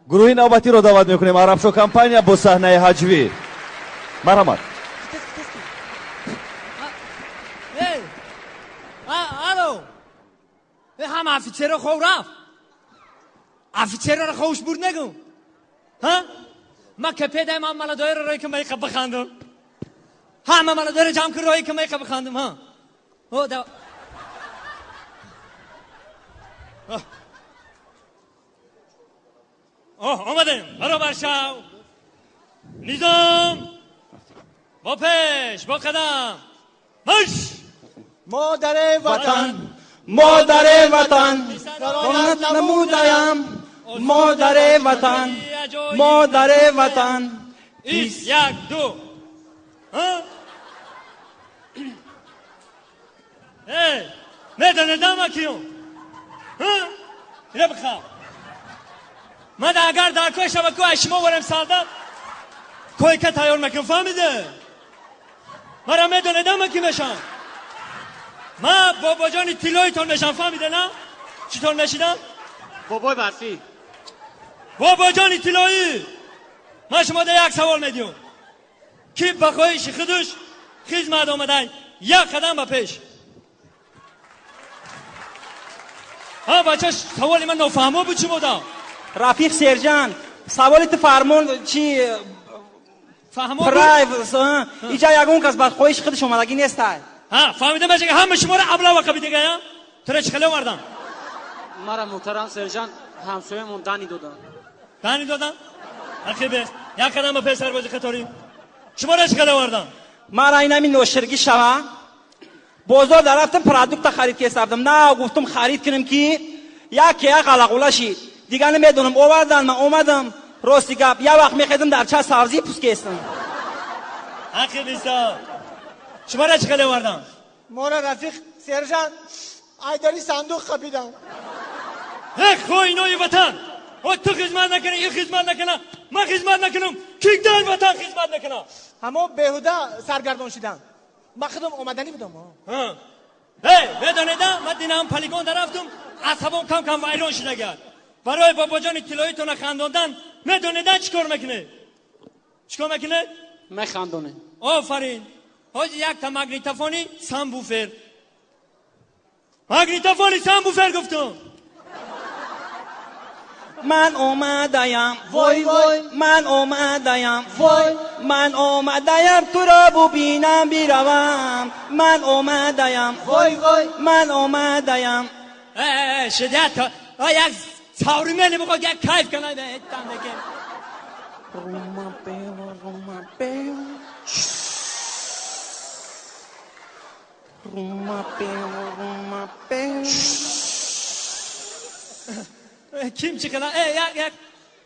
گروه نوبتی رو دعوت میکنیم. عربشو کمپانیا با صحنه هجوی. مرحمت. الو هم افیچر خو رفت افیچر رو خوش برد نگو ها ما که پیدا ما ملادای رو روی که میخواب بخندم همه ملادای رو جمع کن روی که میخواب بخندم ها او دا آمدیم برابر شو نظام با پیش با قدم مش مادر وطن مادر وطن رونت نمودایم مادر وطن مادر وطن ایست یک دو میدونه دام کیون اینه بخواه من اگر در کوی شبکو اشما ورم سالدم کوی که تایار مکن فهمیده مرا میدونه دام کی میشم من بابا جانی تیلوی تون میشم فهمیده نه چطور میشیدم بابای برفی بابا جانی تیلوی من شما ده یک سوال میدیم کی بخواهیش خودش خدمت آمدن یک قدم به پیش ها بچه سوالی من نفهمه بود چی بودم رفیق سرجان سوالت فرمون چی فهمه بود اینجا یگون کس بعد خواهیش خودش اومدگی نیست ها فهمیده میشه که همه شما رو ابلا و قبی دیگه یا تو چه خیلی مردم مرا محترم سرجان همسایه‌مون دانی دادن اخی به یک قدم به پیش سربازی خطوری شما رو چه خیلی مردم مرا این همین نوشترگی شوه بازار در رفتم پرادکت خرید که رفتم نه گفتم خرید کنم که یک قلقوله شید دیگه نمیدونم آوردن من اومدم راستی گپ یه وقت میخیدم در چه سبزی پوست کستم اخی بیستا شما را چه خیلی مردم ما را رفیق سرجان ایداری صندوق خبیدم خوی نوی وطن تو خدمت نکنه این خدمت نکنه من خدمت نکنم کیک دار وطن خدمت نکنه همه بهوده سرگردان شدن من خودم آمدنی بودم بدانیدم من دینم پلیگون در رفتم عصبم کم کم ویران شده گرد برای بابا جان تیلاییتون خنداندن میدونیدن چیکار میکنه میخندونه آفرین حاجی یک تا مگنیتوفونی سامبوفر گفتم من اومدایم وای وای من اومدایم وای من اومدایم تو را ببینم بیروم من اومدایم وای وای من اومدایم شدیت یک ساوری میلی بخواد یک کیف کنه به اتم بگه روما بیو کیم چی کنه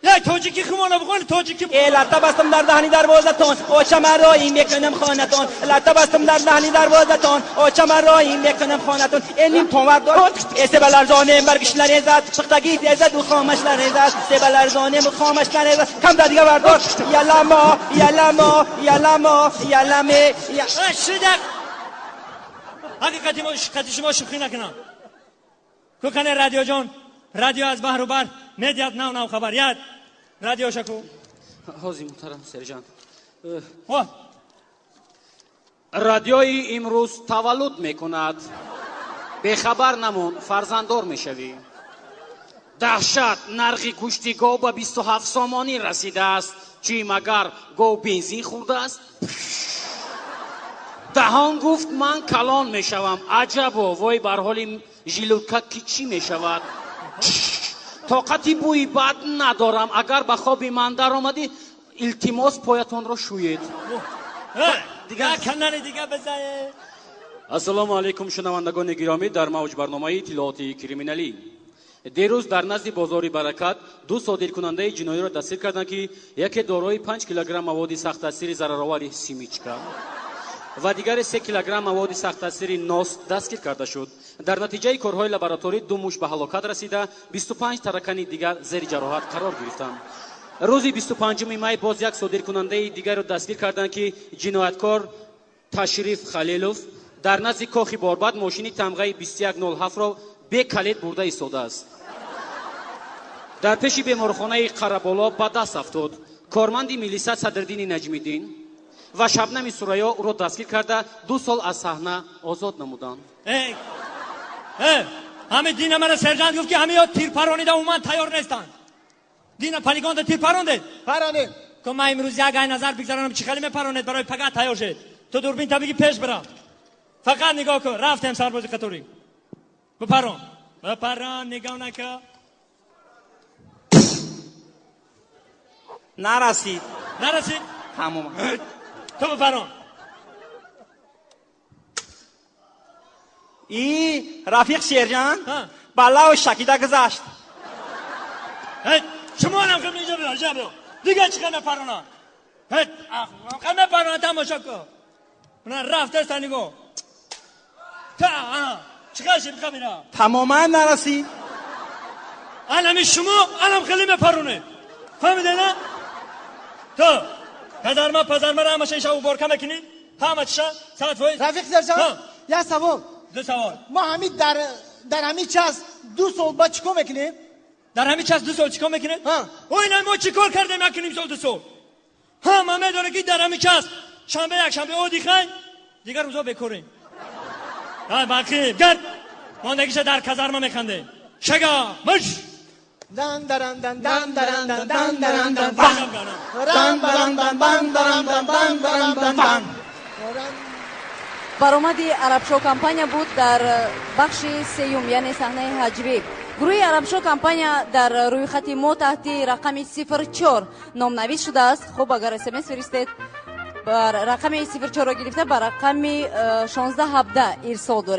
یک تاجیکی خمانه بخونه تاجیکی لطه بستم در دهنی دروازتون آچه من رایی میکنم خانتون لطه بستم در دهنی دروازتون آچه من رایی میکنم خانتون اینیم تومر دارد سبلرزانه برگش لرزد سختگی تیزد و خامش لرزد سبلرزانه و خامش لرزد کم دادیگه بردار یلمه شدق حقیقتی شما شوخی نکنم که کنه رادیو جان رادیو از بحر و بر میدیاد نو خبر یاد رادیو شکو حاضی محترم سرجان رادیوی امروز تولد میکند به خبر نمون فرزنددار میشوی دهشت نرخ گوشت گاو به 27 سامانی رسیده است چی مگر گاو بنزین خورده است دهان گفت من کلان میشوم عجبا وای بر حال ژیلوکا کی چی میشود طاقتی بوی بد ندارم اگر به خواب من در آمدی التماس پایتان را شوید دیگه کنن دیگه بزنه السلام علیکم شنوندگان گرامی در موج برنامه اطلاعاتی کریمینالی دیروز در نزد بازار برکت دو صادرکننده جنایی را دستگیر کردند که یکی دارای 5 کیلوگرم مواد سخت تاثیر ضررآور سیمیچکا و دیگر 3 کیلوگرم مواد سخت تاثیر ناس دستگیر کرده شد. در نتیجه کارهای لابراتوری دو موش به هلاکت رسیده 25 ترکان دیگر زیر جراحت قرار گرفتند. روز 25 می باز یک صادرکننده دیگر را دستگیر کردند که جنایتکار تشریف خلیلوف در نزد کاخ باربد ماشین تمغه 2107 را به کلید برده ایستاده است. дар пеши беморхонаи қараболо ба даст афтод. корманди милиса Садриддини Наҷмиддин ва Шабнами Сурайё ӯро дастгир карда 2 сол аз саҳна озод намуданд. ҳамин дина мана сержант гуфт ки ҳамин тирпаронида умуман тайёр нестанд. дина полигонда тирпарондед. Паронед. ко ман имрӯз як ай назар бигзаронам чӣ хеле мепаронед барои пага тайёр шед. ту дурбинта биги пеш бирам. фақат нигоҳ кун. рафтем сарбози қаторӣ. бипарон нигоҳ накун. نرسید نرسید؟ تمام. تو بپران. ای رفیق شیرجان ها. بالا و شکیده گذاشت. شما هم خیلی اینجا بیا دیگه چی خیلی پرانان خیلی پرانان تماشا کن اونا رفته است نگو چی خیلی شیب خمیره تماما نرسید. الان شما الان خیلی مپرونه فهمیده نه؟ تو پدرما را همه شیشه و بارکه میکنید همه چیشه ساعت فویز رفیق سرجان یه سوال. دو سوال ما همین در همین چاس 2 سال بعد چیکار میکنیم؟ در همین چاس 2 سال چیکار میکنید؟ و اینا ما چیکار کردیم میکنیم سال 2 سال همه میدونه که در همین چاس شنبه یک شنبه اودی خواهیم دیگر روزا بکوریم باقی گرد ماندگیش در کازارما میخنده شگا مش دن درن دن دن درن دن دن درن دن دن برآمدی عربشو کمپانیا بود در بخش سیوم یعنی صحنه هجوی. گروه عربشو کمپانیا در روی خط ما تحت رقم 04 نامنویس شده است. خب اگر SMS فرستید بر رقم 04 را گرفته بر رقم 1617 ارسال دارید.